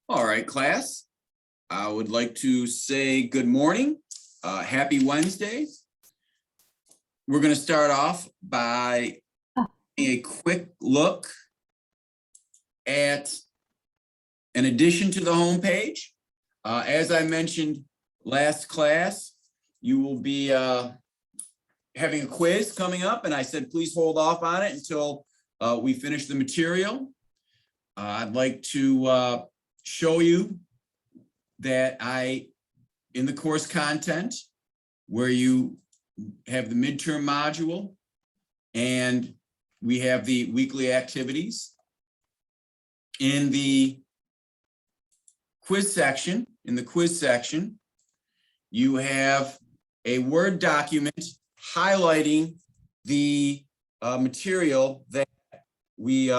All right, class. I would like to say good morning. Happy Wednesday. We're going to start off by a quick look at an addition to the homepage. As I mentioned last class, you will be having a quiz coming up, and I said please hold off on it until we finish the material. I'd like to show you that in the course content, where you have the midterm module and we have the weekly activities. In the quiz section, you have a Word document highlighting the material that we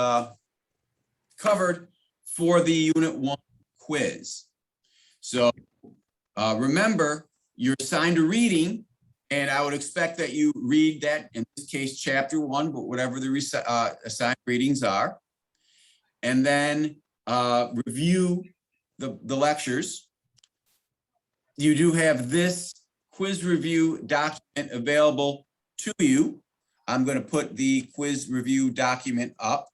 covered for the Unit 1 quiz. So remember, you're assigned a reading, and I would expect that you read that, in this case, chapter 1, but whatever the assigned readings are, and then review the lectures. You do have this quiz review document available to you. I'm going to put the quiz review document up.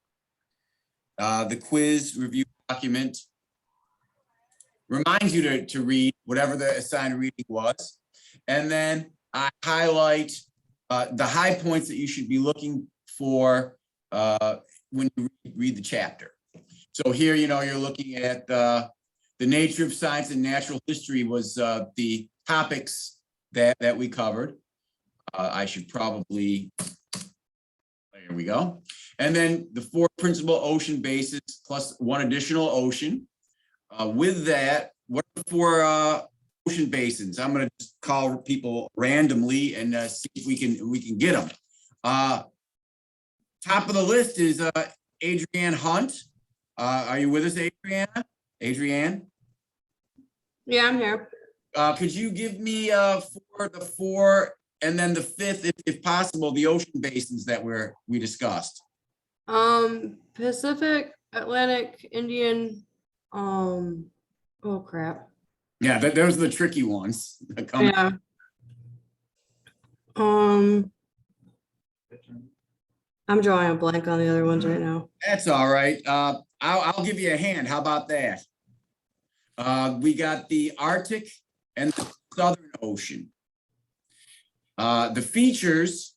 The quiz review document reminds you to read whatever the assigned reading was. And then I highlight the high points that you should be looking for when you read the chapter. So here, you're looking at the nature of science and natural history was the topics that we covered. I should probably, there we go. And then the 4 principal ocean basins plus 1 additional ocean. With that, what are the 4 ocean basins? I'm going to just call people randomly and see if we can get them. Top of the list is Adrienne Hunt. Are you with us, Adriana? Adrienne? Yeah, I'm here. Could you give me for the 4 and then the 5th, if possible, the ocean basins that we discussed? Pacific, Atlantic, Indian. Oh crap. Yeah, those are the tricky ones. Yeah. I'm drawing a blank on the other ones right now. That's all right. I'll give you a hand. How about that? We got the Arctic and the Southern Ocean. The features,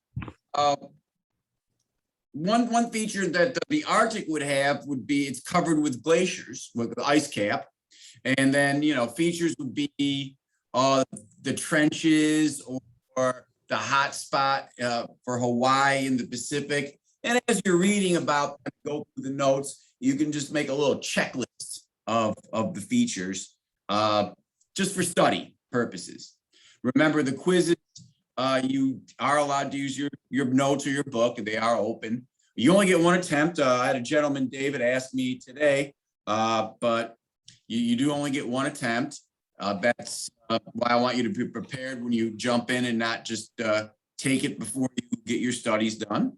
one feature that the Arctic would have would be it's covered with glaciers, with the ice cap. And then, features would be the trenches or the hot spot for Hawaii in the Pacific. And as you're reading about, go through the notes, you can just make a little checklist of the features just for study purposes. Remember, the quizzes, you are allowed to use your notes or your book, and they are open. You only get 1 attempt. I had a gentleman, David, ask me today, but you do only get 1 attempt. That's why I want you to be prepared when you jump in and not just take it before you get your studies done.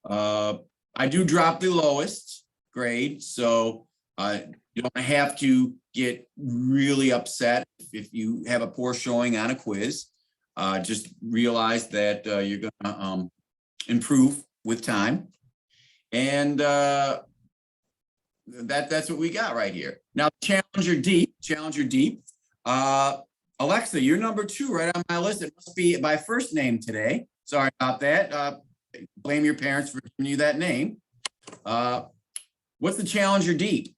I do drop the lowest grade, so you don't have to get really upset if you have a poor showing on a quiz. Just realize that you're going to improve with time. And that's what we got right here. Now, Challenger Deep. Alexa, you're number 2 right on my list. It must be by first name today. Sorry about that. Blame your parents for giving you that name. What's the Challenger Deep?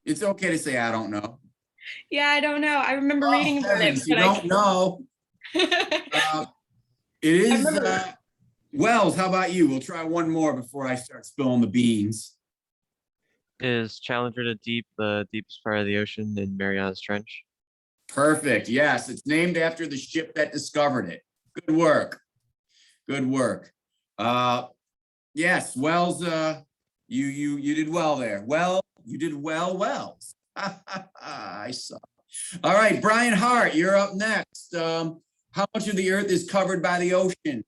It's okay to say I don't know. Yeah, I don't know. I remember reading about it. You don't know. It is Wells. How about you? We'll try one more before I start spilling the beans. Is Challenger the deepest part of the ocean in Marianas Trench? Perfect. Yes, it's named after the ship that discovered it. Good work. Good work. Yes, Wells. You did well there. Well, you did well, Wells. I saw. All right, Brian Hart, you're up next. How much of the Earth is covered by the ocean?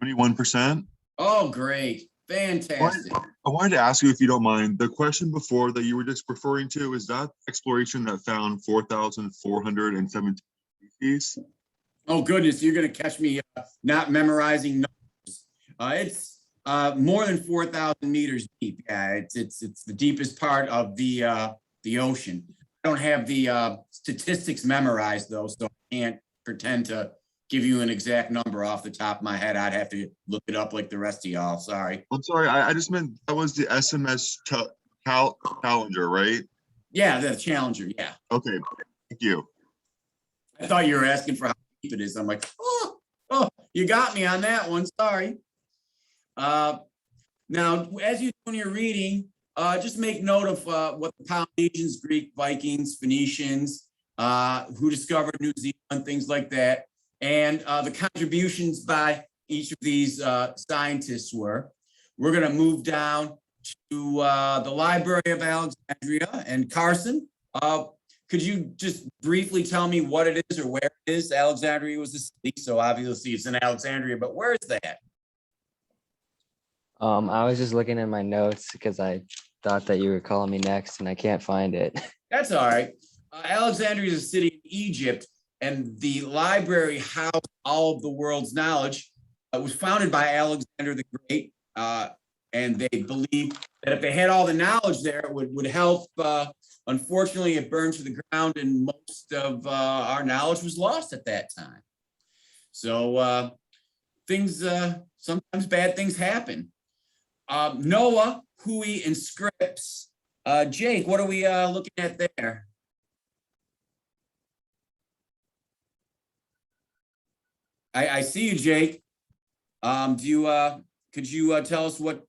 71%. Oh, great. Fantastic. I wanted to ask you, if you don't mind, the question before that you were just referring to, is that exploration that found 4,417 species? Oh, goodness, you're going to catch me not memorizing numbers. It's more than 4,000 meters deep. Yeah, it's the deepest part of the ocean. I don't have the statistics memorized though, so I can't pretend to give you an exact number off the top of my head. I'd have to look it up like the rest of y'all. Sorry. I'm sorry, I just meant that was the SMS calendar, right? Yeah, the Challenger. Yeah. Okay, thank you. I thought you were asking for how deep it is. I'm like, oh, you got me on that one. Sorry. Now, as you're doing your reading, just make note of what the Polynesians, Greek, Vikings, Phoenicians, who discovered New Zealand, things like that, and the contributions by each of these scientists were. We're going to move down to the Library of Alexandria. And Carson, could you just briefly tell me what it is or where it is? Alexandria was a city, so obviously it's in Alexandria, but where is that? I was just looking in my notes because I thought that you were calling me next and I can't find it. That's all right. Alexandria is a city in Egypt, and the library housed all of the world's knowledge. It was founded by Alexander the Great, and they believed that if they had all the knowledge there, it would help. Unfortunately, it burned to the ground, and most of our knowledge was lost at that time. So things, sometimes bad things happen. Noah, Hui, and Scripps. Jake, what are we looking at there? I see you, Jake. Could you tell us what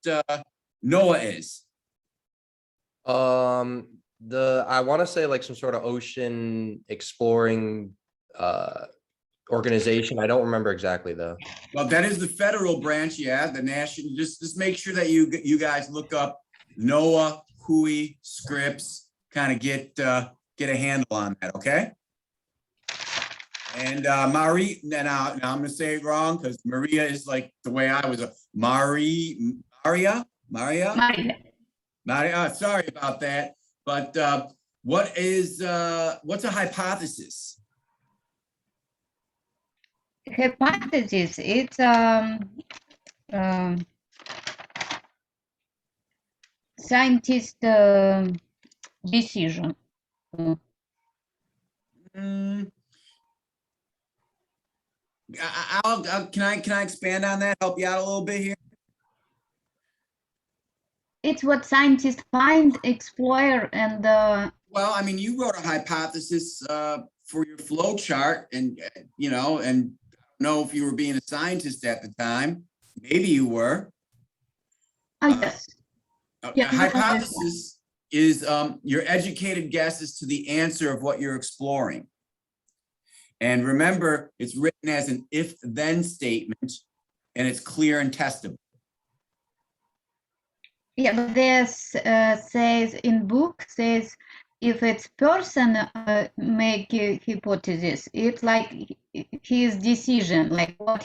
Noah is? I want to say like some sort of ocean exploring organization. I don't remember exactly though. Well, that is the federal branch, yeah, the national. Just make sure that you guys look up Noah, Hui, Scripps, kind of get a handle on that, okay? And Maria, now I'm gonna say it wrong because Maria is like the way I was. Maria. Sorry about that. But what's a hypothesis? Hypothesis, it's scientist decision. Can I expand on that? Help you out a little bit here. It's what scientists find, explore, and Well, I mean, you wrote a hypothesis for your flow chart, and and I don't know if you were being a scientist at the time. Maybe you were. yes. A hypothesis is your educated guess as to the answer of what you're exploring. And remember, it's written as an if-then statement, and it's clear and testable. Yeah, but this says in book says if it's person make a hypothesis, it's like his decision, like what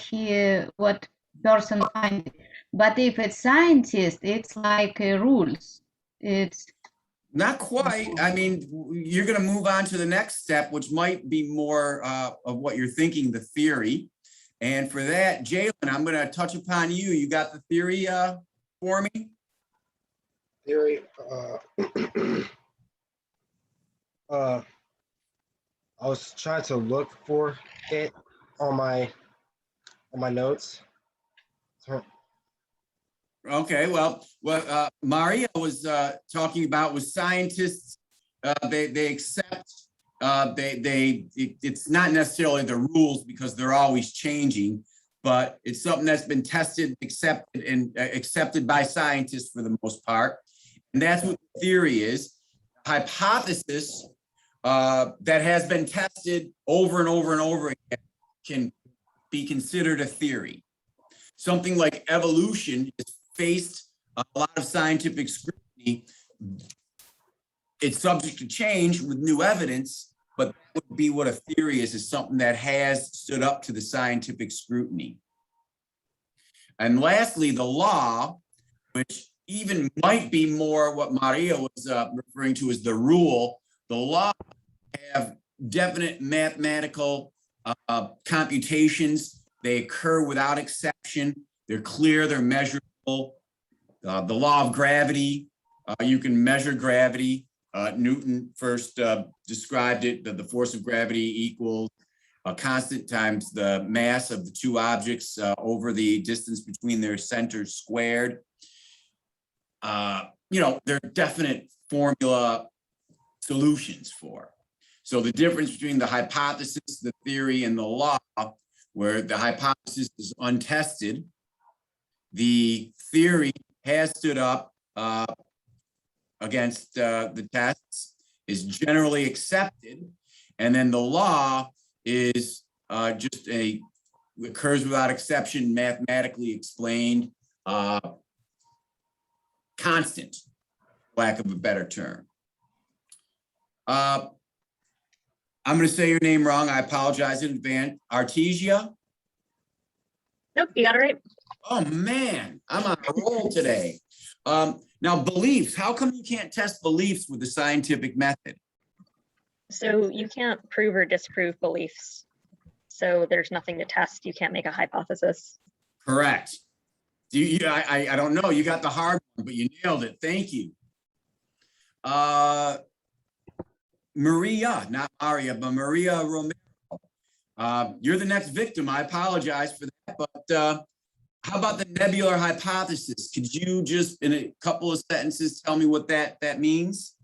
person find. But if it's scientist, it's like rules. It's Not quite. I mean, you're going to move on to the next step, which might be more of what you're thinking, the theory. And for that, Jalen, I'm going to touch upon you. You got the theory for me? Theory. I was trying to look for it on my notes. Okay, well, what Maria was talking about was scientists. They accept. It's not necessarily the rules because they're always changing, but it's something that's been tested, accepted by scientists for the most part, and that's what the theory is. Hypothesis that has been tested over and over and over again can be considered a theory. Something like evolution is faced a lot of scientific scrutiny. It's subject to change with new evidence, but that would be what a theory is something that has stood up to the scientific scrutiny. And lastly, the law, which even might be more what Maria was referring to as the rule. The law have definite mathematical computations. They occur without exception. They're clear, they're measurable. The law of gravity, you can measure gravity. Newton first described it, that the force of gravity equals a constant times the mass of the two objects over the distance between their centers squared. You know, there are definite formula solutions for. So the difference between the hypothesis, the theory, and the law, where the hypothesis is untested, the theory has stood up against the tests, is generally accepted, and then the law is just occurs without exception, mathematically explained, constant, lack of a better term. I'm going to say your name wrong. I apologize in advance. Artesia? Nope, you got it right. Oh, man, I'm on a roll today. Now, beliefs. How come you can't test beliefs with the scientific method? So you can't prove or disprove beliefs. So there's nothing to test. You can't make a hypothesis. Correct. I don't know. You got the hard one, but you nailed it. Thank you. Maria, not Maria, but Maria Romero. You're the next victim. I apologize for that, but how about the nebular hypothesis? Could you just, in a couple of sentences, tell me what that means?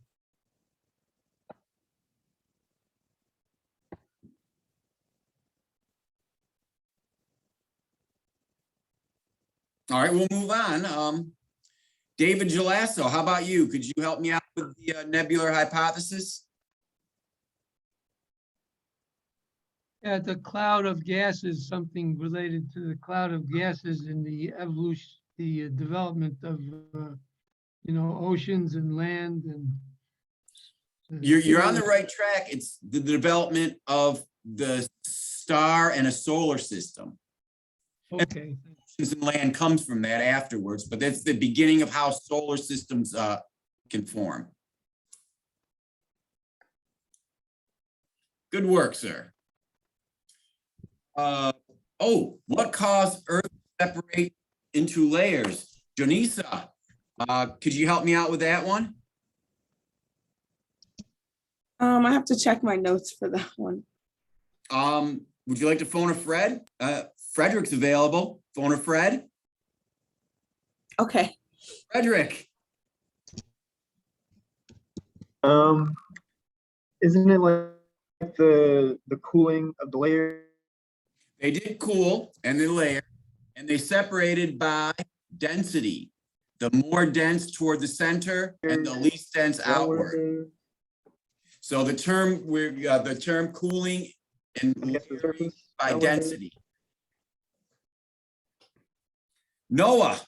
All right, we'll move on. David Gelasso, how about you? Could you help me out with the nebular hypothesis? Yeah, the cloud of gases, something related to the cloud of gases in the evolution, the development of, oceans and land and. You're on the right track. It's the development of the star and a solar system. Okay. And land comes from that afterwards, but that's the beginning of how solar systems can form. Good work, sir. What caused Earth to separate into layers? Jonisa, could you help me out with that one? I have to check my notes for that one. Would you like to phone a Fred? Frederick's available. Phone a Fred. Okay. Frederick. Isn't it like the cooling of the layer? They did cool and they layer, and they separated by density. The more dense toward the center and the least dense outward. So the term cooling and by density. Noah,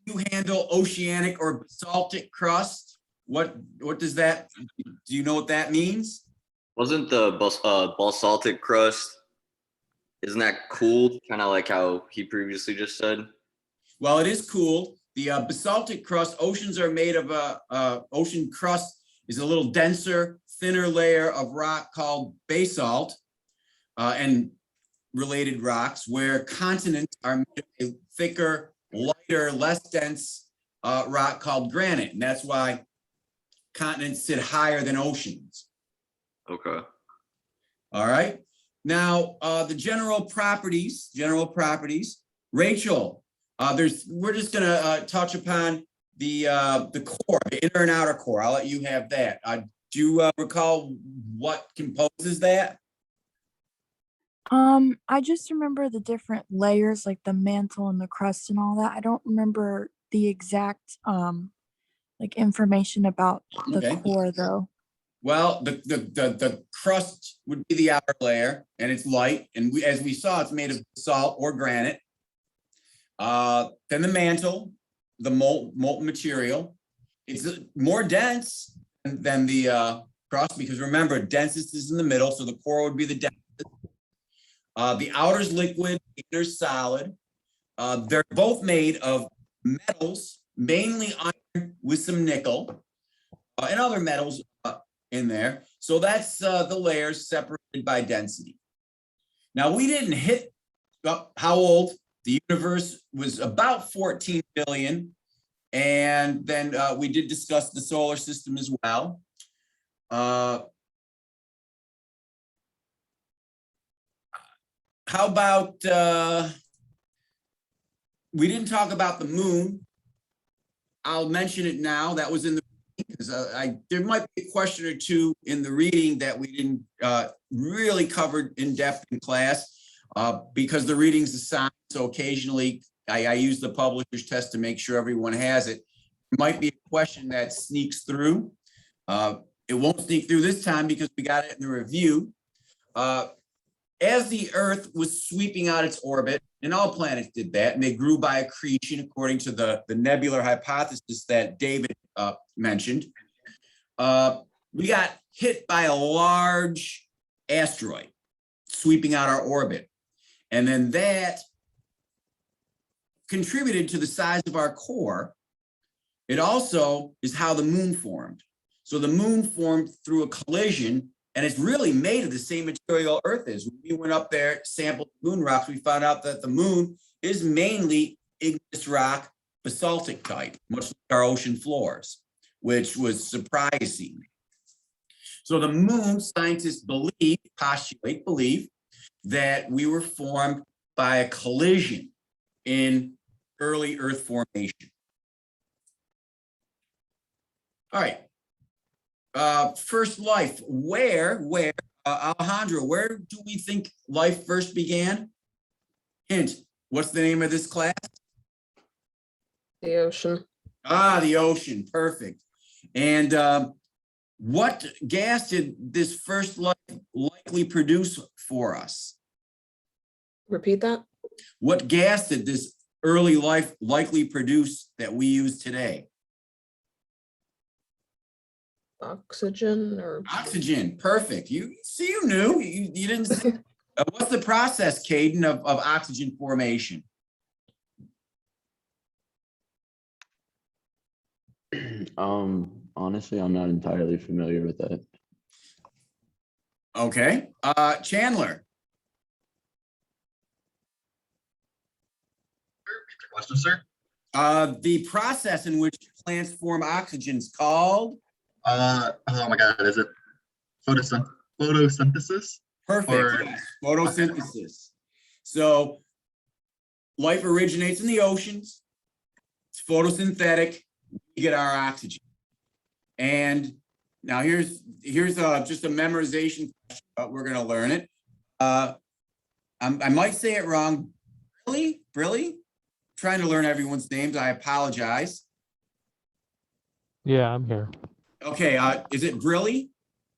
you handle oceanic or basaltic crust. What does that, do you know what that means? Wasn't the basaltic crust, isn't that cooled? Kind of like how he previously just said? Well, it is cooled. The basaltic crust, oceans are made of ocean crust is a little denser, thinner layer of rock called basalt and related rocks, where continents are made of a thicker, lighter, less dense rock called granite. And that's why continents sit higher than oceans. Okay. All right. Now, the general properties, Rachel, we're just gonna touch upon the core, the inner and outer core. I'll let you have that. Do you recall what composes that? I just remember the different layers, like the mantle and the crust and all that. I don't remember the exact like information about the core though. Well, the crust would be the outer layer, and it's light, and as we saw, it's made of salt or granite. Then the mantle, the molten material, it's more dense than the crust, because remember, densest is in the middle, so the core would be the densest. The outer's liquid, the inner's solid. They're both made of metals, mainly iron with some nickel, and other metals in there. So that's the layers separated by density. Now, we didn't hit how old. The universe was about 14 billion. And then we did discuss the solar system as well. How about, we didn't talk about the moon. I'll mention it now. That was in the, because there might be a question or two in the reading that we didn't really cover in depth in class because the reading's assigned. So occasionally I use the publisher's test to make sure everyone has it. There might be a question that sneaks through. It won't sneak through this time because we got it in the review. As the Earth was sweeping out its orbit, and all planets did that, and they grew by accretion according to the Nebular Hypothesis that David mentioned, we got hit by a large asteroid sweeping out our orbit. And then that contributed to the size of our core. It also is how the moon formed. So the moon formed through a collision, and it's really made of the same material Earth is. When we went up there, sampled moon rocks, we found out that the moon is mainly igneous rock, basaltic type, much like our ocean floors, which was surprising. So the moon, scientists believe that we were formed by a collision in early Earth formation. All right. First life, where, Alejandro, where do we think life first began? Hint, what's the name of this class? The ocean. Ah, the ocean, perfect. And what gas did this first life likely produce for us? Repeat that. What gas did this early life likely produce that we use today? Oxygen or oxygen. Perfect. You see, you knew. You didn't see. What's the process, Caden, of oxygen formation? Honestly, I'm not entirely familiar with that. Okay. Chandler. Question, sir. The process in which plants form oxygen is called? Oh my God, is it photosynthesis? Perfect. Yes. Photosynthesis. So life originates in the oceans. It's photosynthetic. We get our oxygen. And now here's just a memorization question, but we're going to learn it. I might say it wrong. Brilly? Trying to learn everyone's names. I apologize. Yeah, I'm here. Okay, is it Brilly?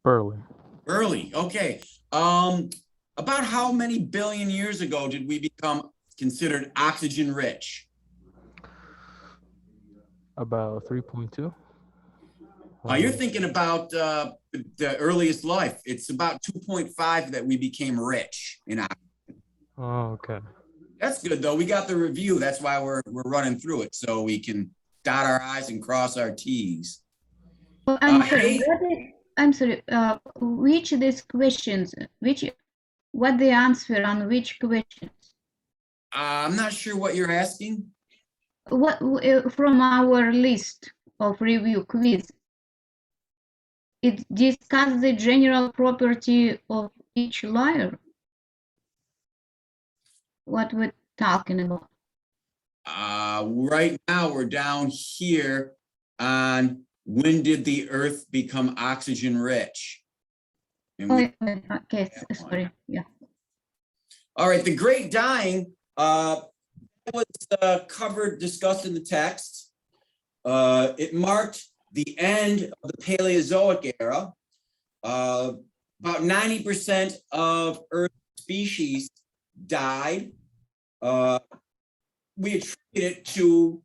Burley. Burley, okay. About how many billion years ago did we become considered oxygen rich? About 3.2. You're thinking about the earliest life. It's about 2.5 that we became rich in oxygen. Oh, okay. That's good though. We got the review. That's why we're running through it so we can dot our I's and cross our T's. Well, I'm sorry. Which these questions? What the answer on which questions? I'm not sure what you're asking. What from our list of review quiz? It discusses the general property of each layer. What we're talking about? Right now we're down here on when did the Earth become oxygen rich? And Okay, sorry. Yeah. All right, the Great Dying was covered, discussed in the text. It marked the end of the Paleozoic era. About 90% of Earth species died. We attribute it to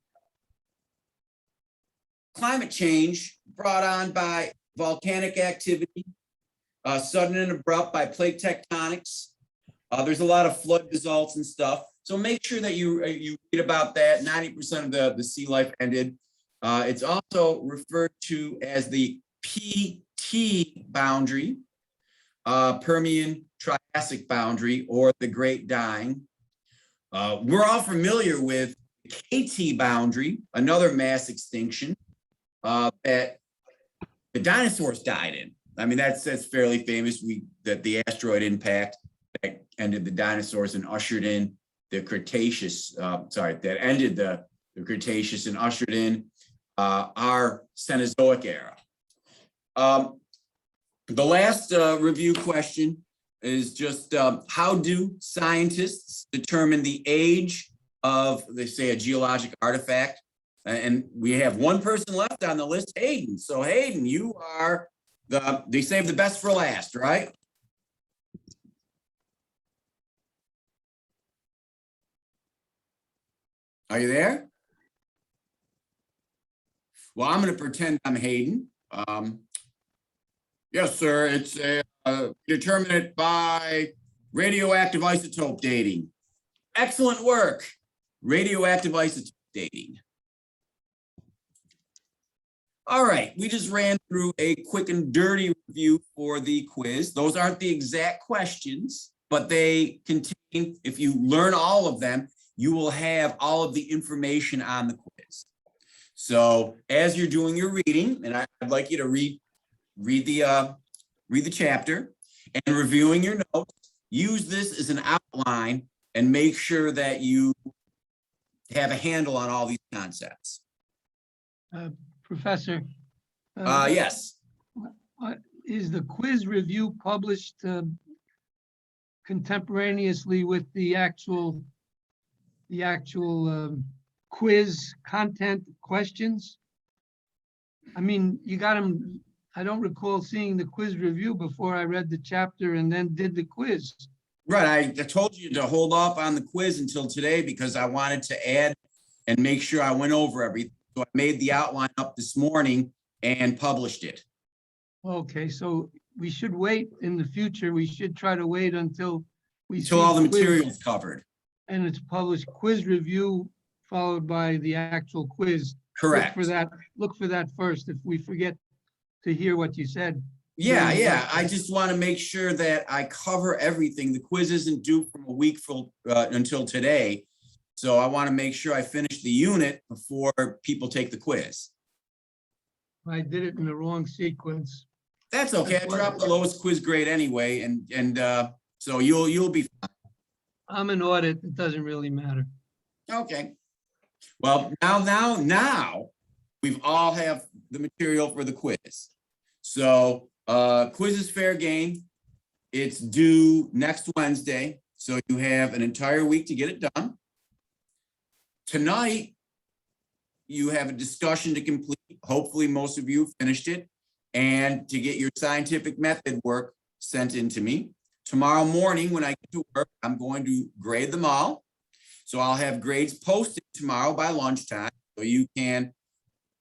climate change brought on by volcanic activity, sudden and abrupt by plate tectonics, There's a lot of flood results and stuff. So make sure that you read about that. 90% of the sea life ended. It's also referred to as the PT boundary, Permian Triassic boundary, or the Great Dying. We're all familiar with the KT boundary, another mass extinction that the dinosaurs died in. I mean, that's fairly famous. That the asteroid impact that ended the dinosaurs and ushered in the Cretaceous. That ended the Cretaceous and ushered in our Cenozoic era. The last review question is just how do scientists determine the age of, they say, a geologic artifact? And we have one person left on the list, Hayden. So Hayden, you are they save the best for last, right? Are you there? Well, I'm going to pretend I'm Hayden. Yes, sir. It's determine it by radioactive isotope dating. Excellent work. Radioactive isotope dating. All right, we just ran through a quick and dirty review for the quiz. Those aren't the exact questions, but they contain, if you learn all of them, you will have all of the information on the quiz. So as you're doing your reading, and I'd like you to read the chapter and reviewing your notes, use this as an outline and make sure that you have a handle on all these concepts. Professor? Yes. Is the quiz review published contemporaneously with the actual quiz content questions? I mean, you got them. I don't recall seeing the quiz review before I read the chapter and then did the quiz. Right. I told you to hold off on the quiz until today because I wanted to add and make sure I went over everything. So I made the outline up this morning and published it. Okay, so we should wait in the future. We should try to wait until we see all the quiz material's covered. and it's published. Quiz review followed by the actual quiz. Correct. Look for that first. If we forget to hear what you said. Yeah. I just want to make sure that I cover everything. The quiz isn't due from a week until today. So I want to make sure I finish the unit before people take the quiz. I did it in the wrong sequence. That's okay. I dropped the lowest quiz grade anyway, and so you'll be fine. I'm an audit. It doesn't really matter. Okay. Well, now we've all have the material for the quiz. So quiz is fair game. It's due next Wednesday. So you have an entire week to get it done. Tonight, you have a discussion to complete. Hopefully most of you finished it, and to get your scientific method work sent in to me. Tomorrow morning when I get to work, I'm going to grade them all. So I'll have grades posted tomorrow by lunchtime. So you can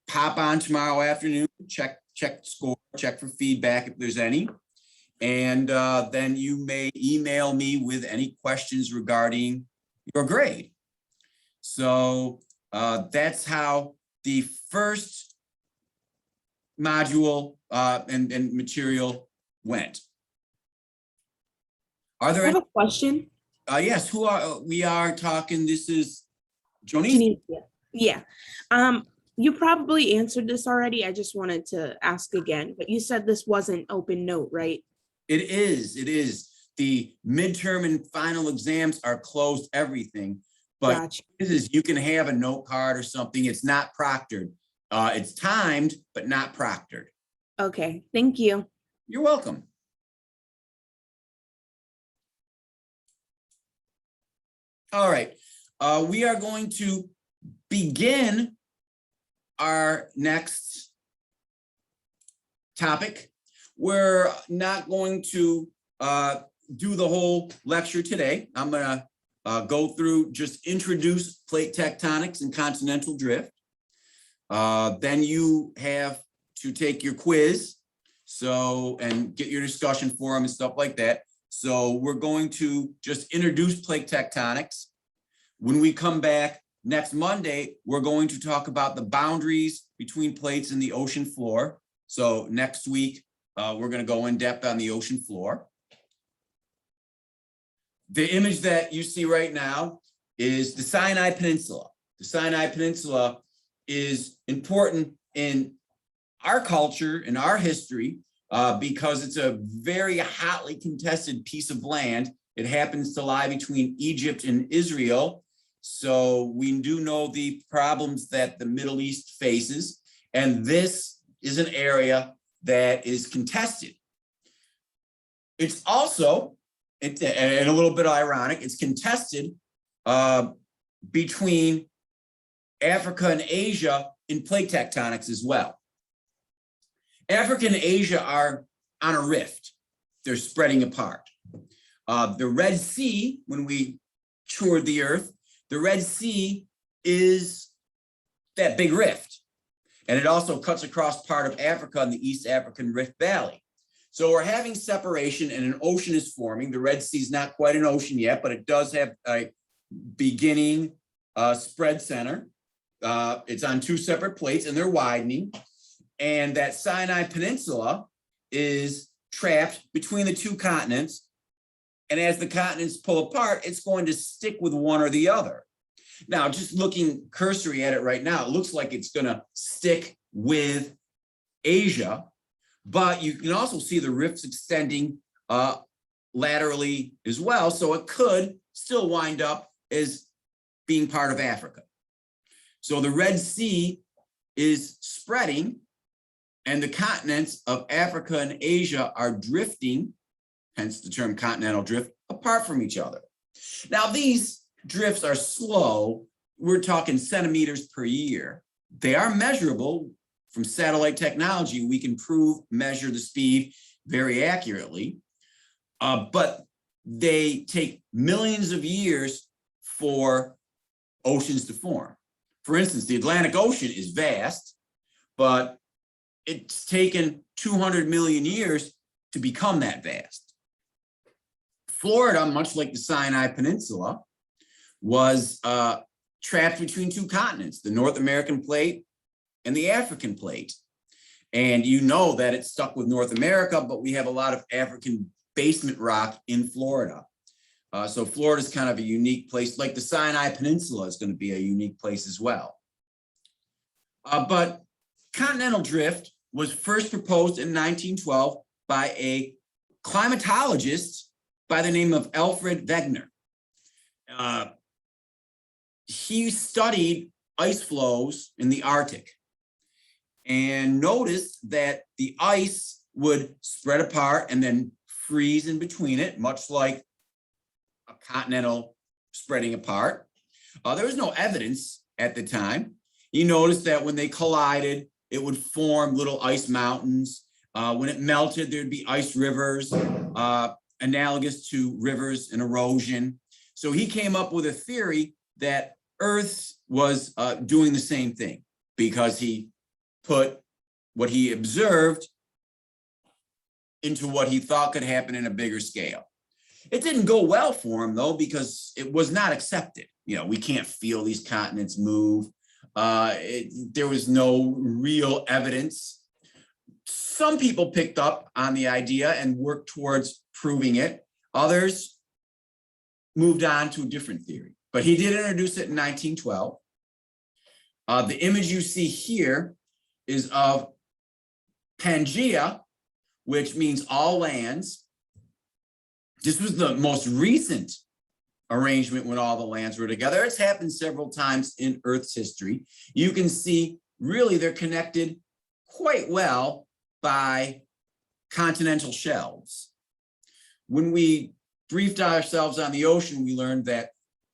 pop on tomorrow afternoon, check score, check for feedback if there's any. And then you may email me with any questions regarding your grade. So that's how the first module and material went. Are there I have a question. Yes, we are talking, this is Jonice? Yeah. You probably answered this already. I just wanted to ask again, but you said this wasn't open note, right? It is. The midterm and final exams are closed everything, but Gotcha. you can have a note card or something. It's not proctored. It's timed, but not proctored. Okay, thank you. You're welcome. All right, we are going to begin our next topic. We're not going to do the whole lecture today. I'm gonna go through, just introduce plate tectonics and continental drift. Then you have to take your quiz, and get your discussion forum and stuff like that. So we're going to just introduce plate tectonics. When we come back next Monday, we're going to talk about the boundaries between plates and the ocean floor. So next week, we're going to go in depth on the ocean floor. The image that you see right now is the Sinai Peninsula. The Sinai Peninsula is important in our culture, in our history, because it's a very hotly contested piece of land. It happens to lie between Egypt and Israel. So we do know the problems that the Middle East faces. And this is an area that is contested. It's also, and a little bit ironic, it's contested between Africa and Asia in plate tectonics as well. Africa and Asia are on a rift. They're spreading apart. The Red Sea, when we toured the Earth, the Red Sea is that big rift. And it also cuts across part of Africa in the East African Rift Valley. So we're having separation and an ocean is forming. The Red Sea is not quite an ocean yet, but it does have a beginning spread center. It's on two separate plates and they're widening. And that Sinai Peninsula is trapped between the two continents. And as the continents pull apart, it's going to stick with one or the other. Now, just looking cursory at it right now, it looks like it's going to stick with Asia, but you can also see the rifts extending laterally as well. So it could still wind up as being part of Africa. So the Red Sea is spreading and the continents of Africa and Asia are drifting, hence the term continental drift, apart from each other. Now, these drifts are slow. We're talking centimeters per year. They are measurable from satellite technology. We can measure the speed very accurately, but they take millions of years for oceans to form. For instance, the Atlantic Ocean is vast, but it's taken 200 million years to become that vast. Florida, much like the Sinai Peninsula, was trapped between two continents, the North American plate and the African plate. And you know that it's stuck with North America, but we have a lot of African basement rock in Florida. So Florida is kind of a unique place, like the Sinai Peninsula is going to be a unique place as well. But continental drift was first proposed in 1912 by a climatologist by the name of Alfred Wegener. He studied ice flows in the Arctic and noticed that the ice would spread apart and then freeze in between it, much like a continental spreading apart. There was no evidence at the time. He noticed that when they collided, it would form little ice mountains. When it melted, there'd be ice rivers, analogous to rivers and erosion. So he came up with a theory that Earth was doing the same thing because he put what he observed into what he thought could happen in a bigger scale. It didn't go well for him though, because it was not accepted. You know, we can't feel these continents move. There was no real evidence. Some people picked up on the idea and worked towards proving it. Others moved on to a different theory, but he did introduce it in 1912. The image you see here is of Pangaea, which means all lands. This was the most recent arrangement when all the lands were together. It's happened several times in Earth's history. You can see really they're connected quite well by continental shelves. When we briefed ourselves on the ocean, we learned that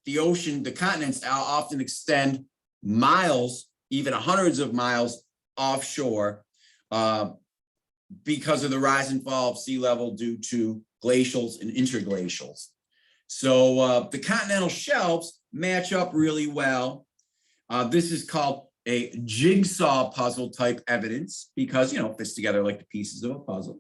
the ocean, the continents often extend miles, even hundreds of miles offshore because of the rise and fall of sea level due to glacials and interglacials. So the continental shelves match up really well. This is called a jigsaw puzzle type evidence because, you know, it fits together like the pieces of a puzzle.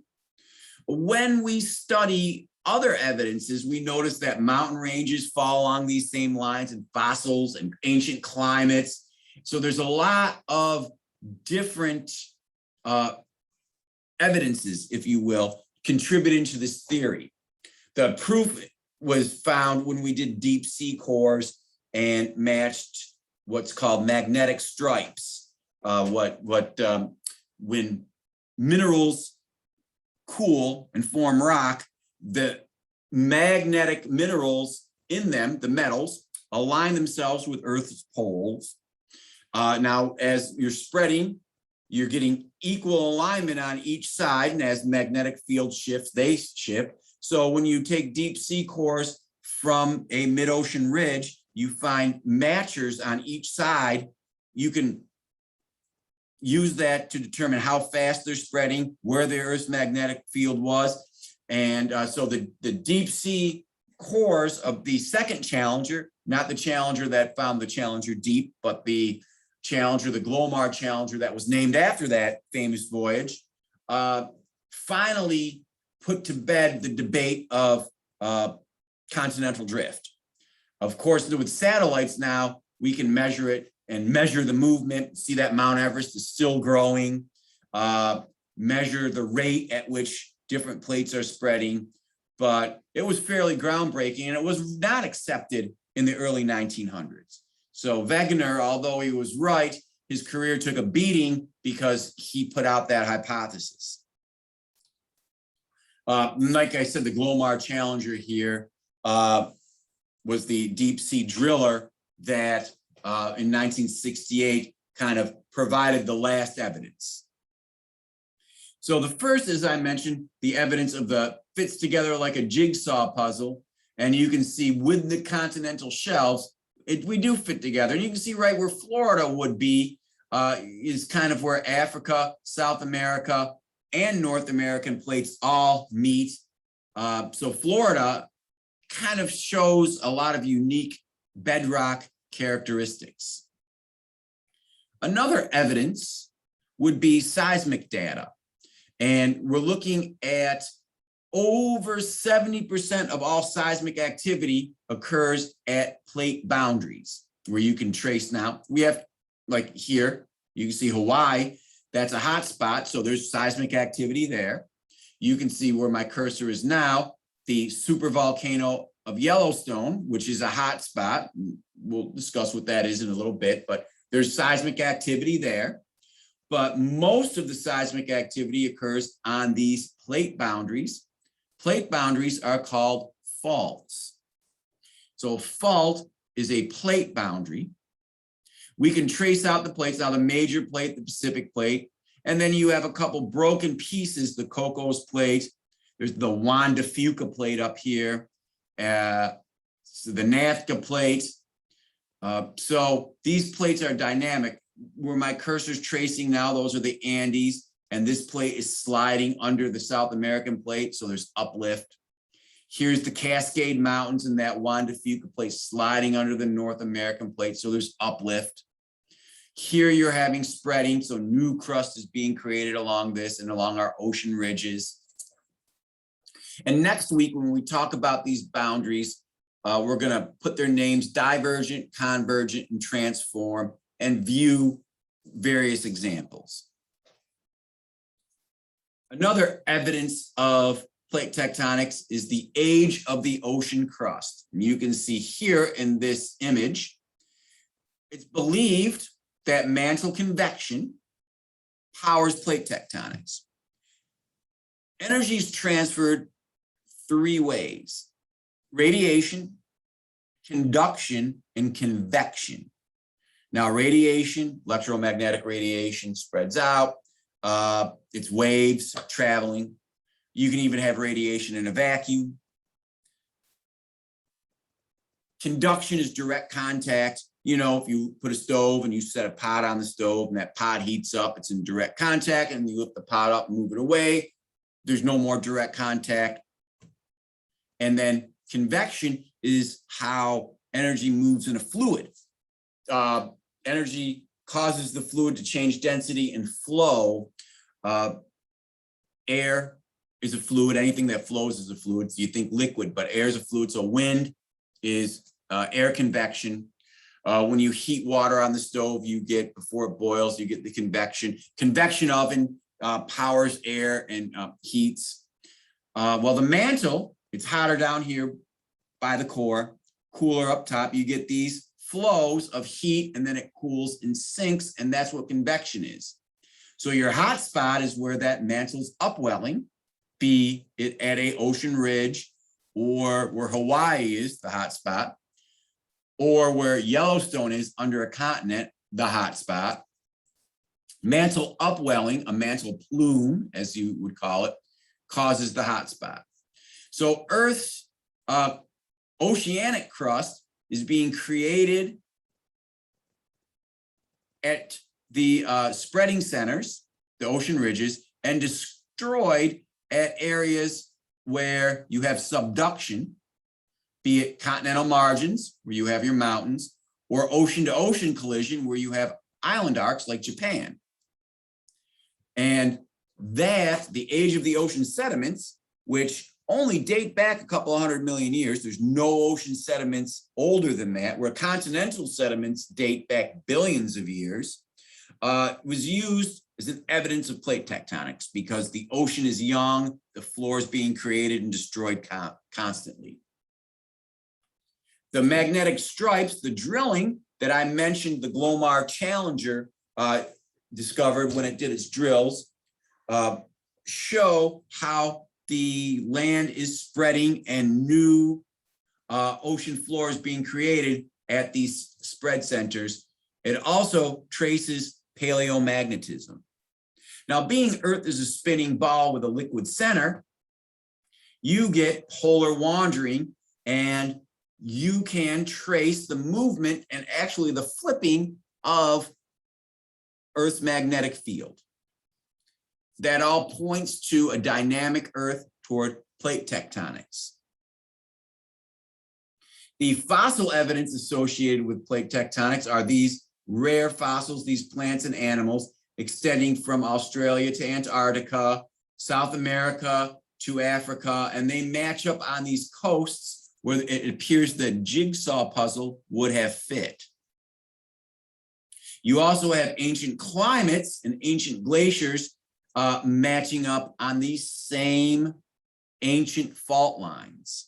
When we study other evidences, we notice that mountain ranges fall along these same lines, and fossils and ancient climates. So there's a lot of different evidences, if you will, contributing to this theory. The proof was found when we did deep sea cores and matched what's called magnetic stripes. When minerals cool and form rock, the magnetic minerals in them, the metals, align themselves with Earth's poles. Now, as you're spreading, you're getting equal alignment on each side, and as magnetic field shifts, they shift. So when you take deep sea cores from a mid-ocean ridge, you find matchers on each side. You can use that to determine how fast they're spreading, where the Earth's magnetic field was. And so the deep sea cores of the second Challenger, not the Challenger that found the Challenger Deep, but the Challenger, the Glomar Challenger that was named after that famous voyage, finally put to bed the debate of continental drift. Of course, with satellites now, we can measure it and measure the movement, see that Mount Everest is still growing, measure the rate at which different plates are spreading. But it was fairly groundbreaking, and it was not accepted in the early 1900s. So Wegener, although he was right, his career took a beating because he put out that hypothesis. Like I said, the Glomar Challenger here was the deep sea driller that in 1968 kind of provided the last evidence. So the first, as I mentioned, the evidence of the fits together like a jigsaw puzzle. And you can see with the continental shelves, we do fit together. And you can see right where Florida would be is kind of where Africa, South America, and North American plates all meet. So Florida kind of shows a lot of unique bedrock characteristics. Another evidence would be seismic data. And we're looking at over 70% of all seismic activity occurs at plate boundaries, where you can trace. Now we have, like here, you can see Hawaii, that's a hot spot. So there's seismic activity there. You can see where my cursor is now, the supervolcano of Yellowstone, which is a hot spot. We'll discuss what that is in a little bit, but there's seismic activity there. But most of the seismic activity occurs on these plate boundaries. Plate boundaries are called faults. So a fault is a plate boundary. We can trace out the plates. Now the major plate, the Pacific plate, and then you have a couple broken pieces, the Cocos plate. There's the Juan de Fuca plate up here. So the Nazca plate. So these plates are dynamic. Where my cursor's tracing now, those are the Andes, and this plate is sliding under the South American plate, so there's uplift. Here's the Cascade Mountains and that Juan de Fuca plate sliding under the North American plate, so there's uplift. Here you're having spreading, so new crust is being created along this and along our ocean ridges. And next week, when we talk about these boundaries, we're gonna put their names divergent, convergent, and transform, and view various examples. Another evidence of plate tectonics is the age of the ocean crust. And you can see here in this image, it's believed that mantle convection powers plate tectonics. Energy is transferred three ways: radiation, conduction, and convection. Now, radiation, electromagnetic radiation, spreads out. It's waves traveling. You can even have radiation in a vacuum. Conduction is direct contact. You know, if you put a stove and you set a pot on the stove and that pot heats up, it's in direct contact, and you lift the pot up and move it away. There's no more direct contact. And then convection is how energy moves in a fluid. Energy causes the fluid to change density and flow. Air is a fluid. Anything that flows is a fluid. So you think liquid, but air is a fluid. So wind is air convection. When you heat water on the stove, you get, before it boils, you get the convection. Convection oven powers air and heats. Well, the mantle, it's hotter down here by the core, cooler up top. You get these flows of heat, and then it cools and sinks, and that's what convection is. So your hot spot is where that mantle's upwelling, be it at a ocean ridge, or where Hawaii is, the hot spot, or where Yellowstone is under a continent, the hot spot. Mantle upwelling, a mantle plume, as you would call it, causes the hot spot. So Earth's oceanic crust is being created at the spreading centers, the ocean ridges, and destroyed at areas where you have subduction, be it continental margins, where you have your mountains, or ocean to ocean collision, where you have island arcs like Japan. And that, the age of the ocean sediments, which only date back a couple of 100 million years, there's no ocean sediments older than that, where continental sediments date back billions of years, was used as an evidence of plate tectonics, because the ocean is young, the floor is being created and destroyed constantly. The magnetic stripes, the drilling that I mentioned, the Glomar Challenger discovered when it did its drills, show how the land is spreading and new ocean floor is being created at these spread centers. It also traces paleomagnetism. Now, being Earth is a spinning ball with a liquid center, you get polar wandering, and you can trace the movement and actually the flipping of Earth's magnetic field. That all points to a dynamic Earth toward plate tectonics. The fossil evidence associated with plate tectonics are these rare fossils, these plants and animals extending from Australia to Antarctica, South America to Africa, and they match up on these coasts where it appears the jigsaw puzzle would have fit. You also have ancient climates and ancient glaciers matching up on these same ancient fault lines.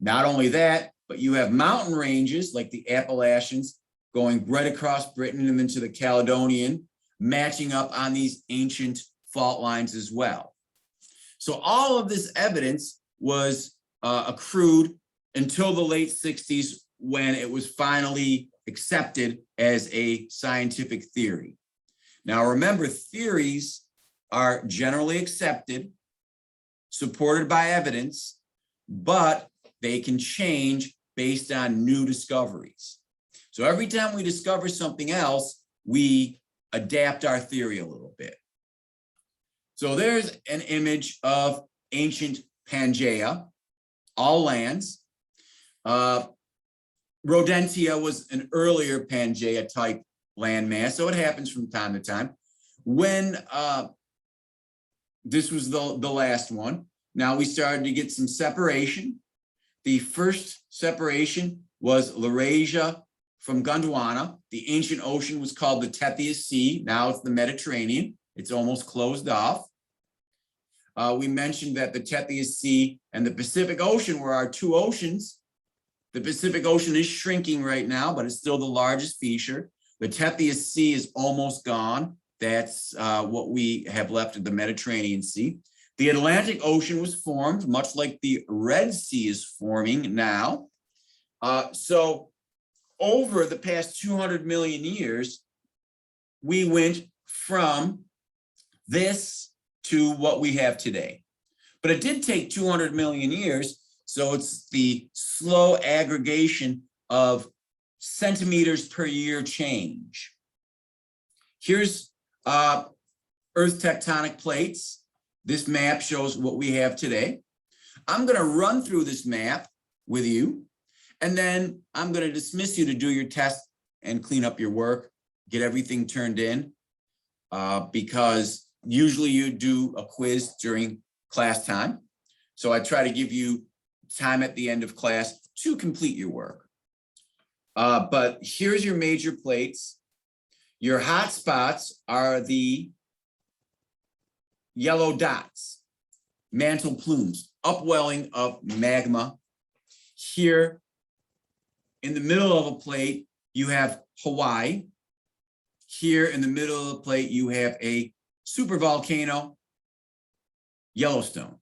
Not only that, but you have mountain ranges like the Appalachians going right across Britain and into the Caledonian, matching up on these ancient fault lines as well. So all of this evidence was accrued until the late 60s, when it was finally accepted as a scientific theory. Now, remember, theories are generally accepted, supported by evidence, but they can change based on new discoveries. So every time we discover something else, we adapt our theory a little bit. So there's an image of ancient Pangaea, all lands. Rodentia was an earlier Pangaea type landmass, so it happens from time to time. When this was the last one, now we started to get some separation. The first separation was Laurasia from Gondwana. The ancient ocean was called the Tethys Sea. Now it's the Mediterranean. It's almost closed off. We mentioned that the Tethys Sea and the Pacific Ocean were our two oceans. The Pacific Ocean is shrinking right now, but it's still the largest feature. The Tethys Sea is almost gone. That's what we have left of the Mediterranean Sea. The Atlantic Ocean was formed, much like the Red Sea is forming now. So over the past 200 million years, we went from this to what we have today. But it did take 200 million years, so it's the slow aggregation of centimeters per year change. Here's Earth tectonic plates. This map shows what we have today. I'm going to run through this map with you, and then I'm going to dismiss you to do your test and clean up your work, get everything turned in, because usually you do a quiz during class time. So I try to give you time at the end of class to complete your work. But here's your major plates. Your hot spots are the yellow dots, mantle plumes, upwelling of magma. Here in the middle of a plate, you have Hawaii. Here in the middle of the plate, you have a supervolcano, Yellowstone.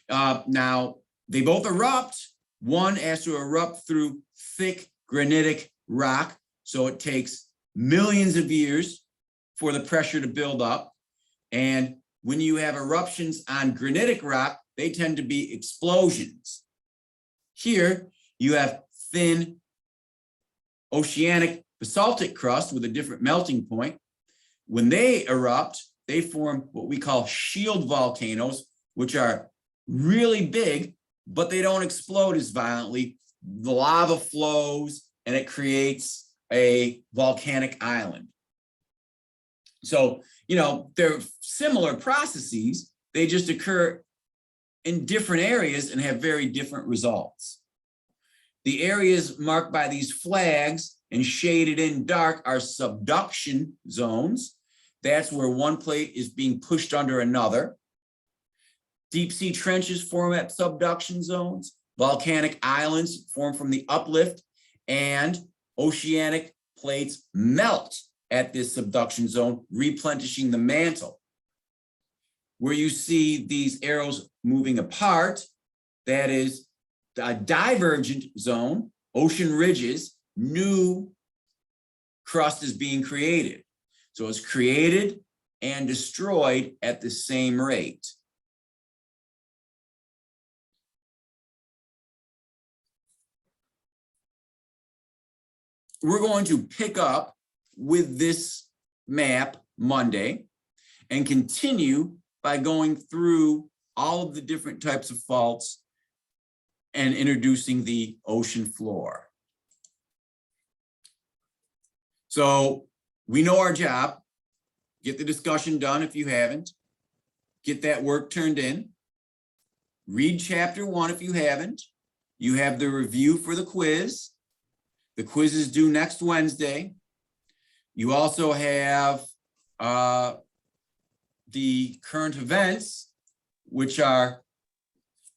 Now, they both erupt. One has to erupt through thick granitic rock, so it takes millions of years for the pressure to build up. And when you have eruptions on granitic rock, they tend to be explosions. Here, you have thin oceanic basaltic crust with a different melting point. When they erupt, they form what we call shield volcanoes, which are really big, but they don't explode as violently. The lava flows and it creates a volcanic island. So, you know, they're similar processes, they just occur in different areas and have very different results. The areas marked by these flags and shaded in dark are subduction zones. That's where one plate is being pushed under another. Deep sea trenches form at subduction zones. Volcanic islands form from the uplift, and oceanic plates melt at this subduction zone, replenishing the mantle. Where you see these arrows moving apart, that is a divergent zone, ocean ridges, new crust is being created. So it's created and destroyed at the same rate. We're going to pick up with this map Monday and continue by going through all of the different types of faults and introducing the ocean floor. So we know our job. Get the discussion done if you haven't. Get that work turned in. Read chapter 1 if you haven't. You have the review for the quiz. The quiz is due next Wednesday. You also have the current events, which are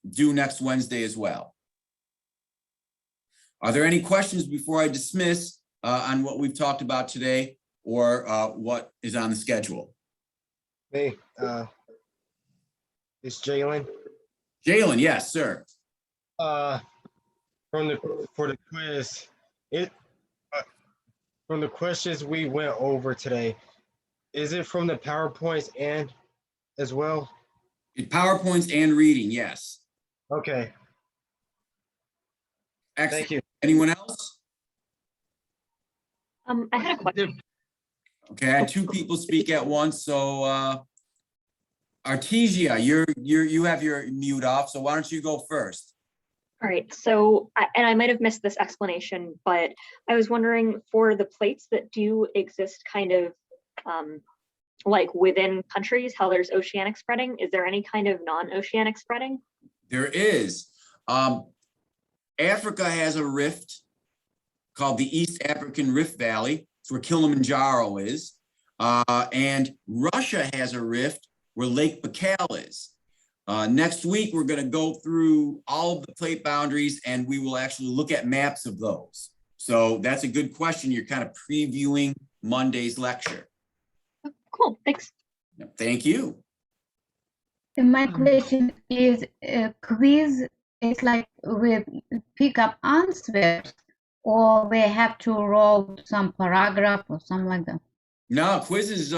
due next Wednesday as well. Are there any questions before I dismiss on what we've talked about today or what is on the schedule? Hey, it's Jalen. Jalen, yes, sir. For the quiz, from the questions we went over today, is it from the PowerPoints and as well? PowerPoints and reading, yes. Okay. Excellent. Thank you. Anyone else? I had a question. Okay, I had two people speak at once, so Artesia, you have your mute off, so why don't you go first? All right, so, and I might have missed this explanation, but I was wondering for the plates that do exist kind of like within countries, how there's oceanic spreading, is there any kind of non-oceanic spreading? There is. Africa has a rift called the East African Rift Valley. It's where Kilimanjaro is. And Russia has a rift where Lake Baikal is. Next week, we're going to go through all of the plate boundaries and we will actually look at maps of those. So that's a good question. You're kind of previewing Monday's lecture. Cool, thanks. Thank you. My question is quiz, it's like we pick up answers or we have to roll some paragraph or something like that? No, quizzes,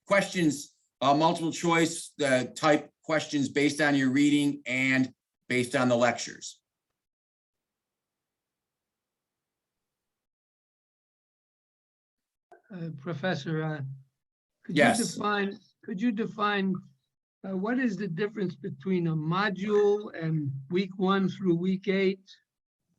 questions, multiple choice type questions based on your reading and based on the lectures. Professor, could Yes. you define what is the difference between a module and week 1 through week 8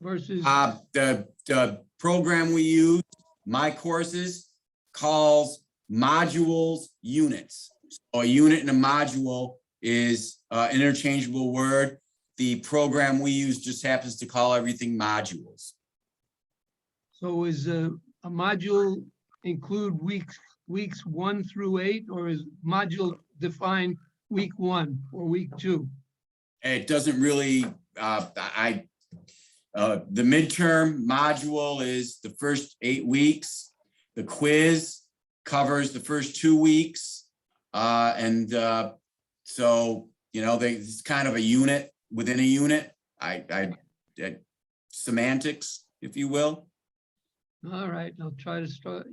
versus? The program we use, my courses, calls modules units. So a unit and a module is an interchangeable word. The program we use just happens to call everything modules. So is a module include weeks 1 through 8, or is module define week 1 or week 2? It doesn't really, the midterm module is the first 8 weeks. The quiz covers the first 2 weeks. So, it's kind of a unit within a unit. Semantics, if you will. All right, I'll try to start.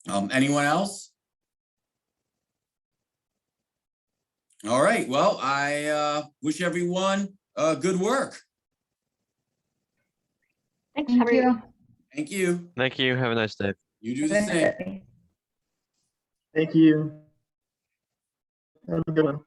Anyone else? All right, well, I wish everyone good work. Thanks. Thank you. Thank you. Thank you. Have a nice day. You do the same. Thank you. Have a good one.